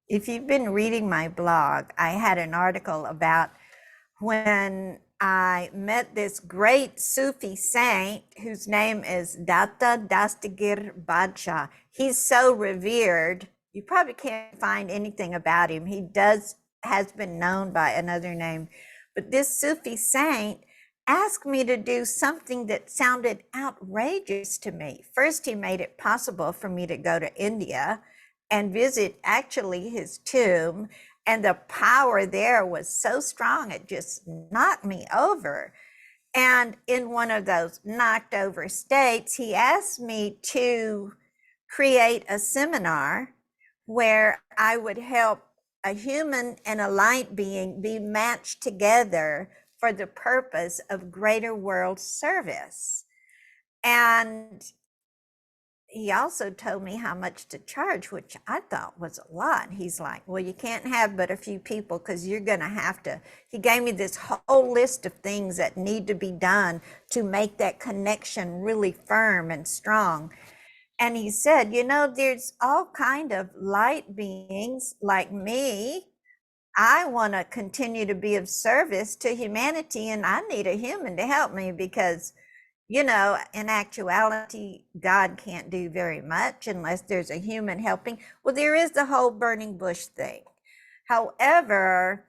If you've been reading my blog, I had an article about when I met this great Sufi saint whose name is Datta Dastagir Badshah. He's so revered, you probably can't find anything about him. Has been known by another name, but this Sufi saint asked me to do something that sounded outrageous to me. First, he made it possible for me to go to India and visit actually his tomb. And the power there was so strong, it just knocked me over. And in one of those knocked over states, he asked me to create a seminar where I would help a human and a light being be matched together for the purpose of greater world service. And he also told me how much to charge, which I thought was a lot. He's like, well, you can't have but a few people because you're going to have to. He gave me this whole list of things that need to be done to make that connection really firm and strong. And he said, there's all kind of light beings like me. I want to continue to be of service to humanity, and I need a human to help me because in actuality, God can't do very much unless there's a human helping. Well, there is the whole burning bush thing. However,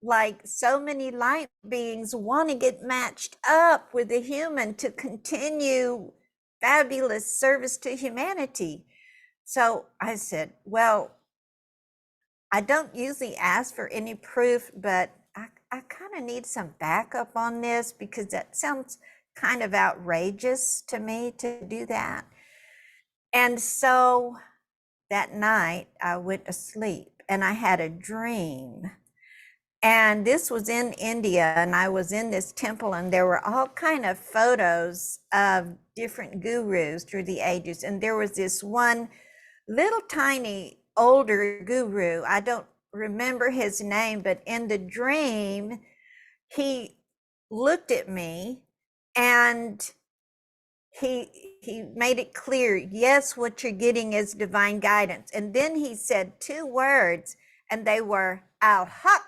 like so many light beings want to get matched up with a human to continue fabulous service to humanity. So I said, well, I don't usually ask for any proof, but I kind of need some backup on this because that sounds kind of outrageous to me to do that. And so that night I went to sleep and I had a dream. And this was in India, and I was in this temple, and there were all kind of photos of different gurus through the ages. And there was this one little tiny older guru. I don't remember his name, but in the dream, he looked at me and he made it clear, yes, what you're getting is divine guidance. And then he said two words, and they were al-haq.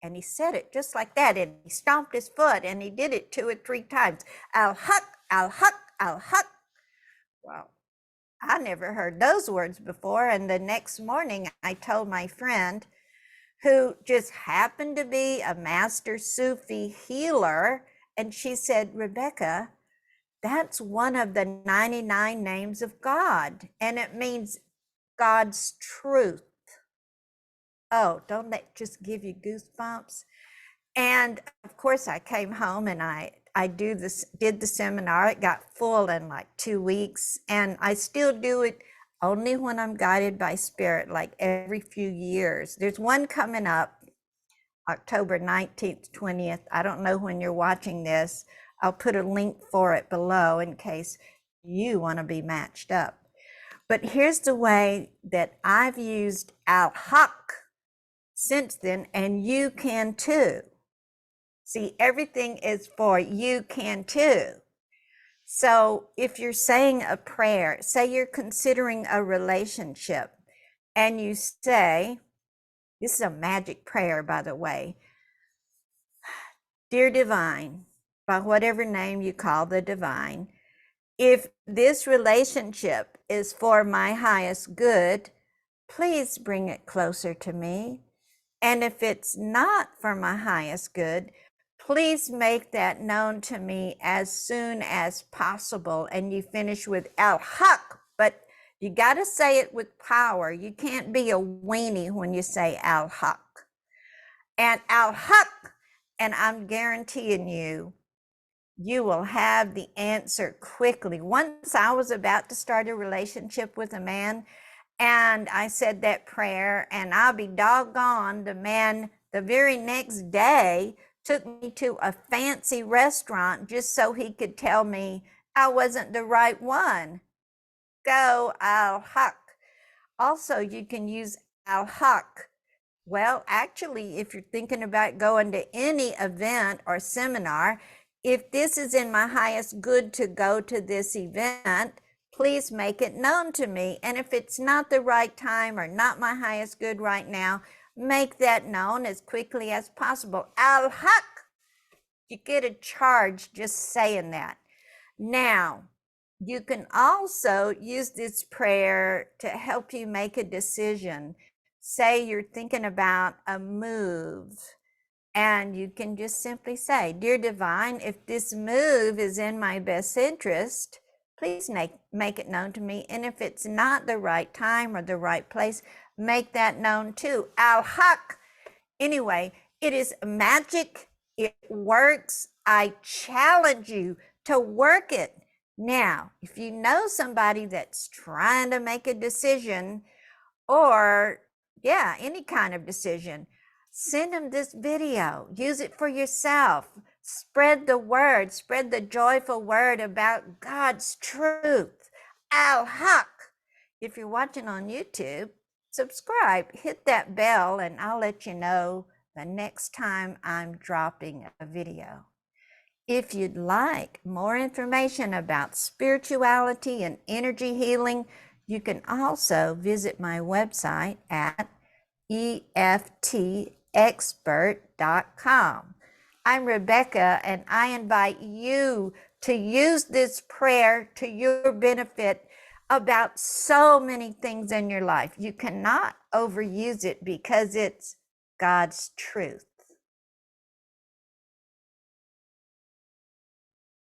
And he said it just like that, and he stomped his foot, and he did it 2 or 3 times. Al-haq, al-haq, al-haq. Well, I never heard those words before. And the next morning, I told my friend, who just happened to be a master Sufi healer, and she said, Rebecca, that's one of the 99 names of God, and it means God's truth. Oh, don't that just give you goosebumps? And of course, I came home and I did the seminar. It got full in like 2 weeks, and I still do it only when I'm guided by spirit, like every few years. There's one coming up October 19th, 20th. I don't know when you're watching this. I'll put a link for it below in case you want to be matched up. But here's the way that I've used al-haq since then, and you can too. See, everything is for you can too. So if you're saying a prayer, say you're considering a relationship, and you say, this is a magic prayer, by the way, Dear Divine, by whatever name you call the divine, if this relationship is for my highest good, please bring it closer to me. And if it's not for my highest good, please make that known to me as soon as possible. And you finish with al-haq, but you got to say it with power. You can't be a weenie when you say al-haq. And al-haq, and I'm guaranteeing you, you will have the answer quickly. Once I was about to start a relationship with a man, and I said that prayer, and I'll be doggone, the man the very next day took me to a fancy restaurant just so he could tell me I wasn't the right one. Go al-haq. Also, you can use al-haq. Well, actually, if you're thinking about going to any event or seminar, if this is in my highest good to go to this event, please make it known to me. And if it's not the right time or not my highest good right now, make that known as quickly as possible. Al-Haq, you get a charge just saying that. Now, you can also use this prayer to help you make a decision. Say you're thinking about a move, and you can just simply say, Dear Divine, if this move is in my best interest, please make it known to me. And if it's not the right time or the right place, make that known too. Al-Haq. Anyway, it is magic. It works. I challenge you to work it. Now, if you know somebody that's trying to make a decision, or any kind of decision, send them this video. Use it for yourself. Spread the word, spread the joyful word about God's truth. Al-Haq. If you're watching on YouTube, subscribe, hit that bell, and I'll let you know the next time I'm dropping a video. If you'd like more information about spirituality and energy healing, you can also visit my website at EFTexpert.com. I'm Rebecca, and I invite you to use this prayer to your benefit about so many things in your life. You cannot overuse it because it's God's truth.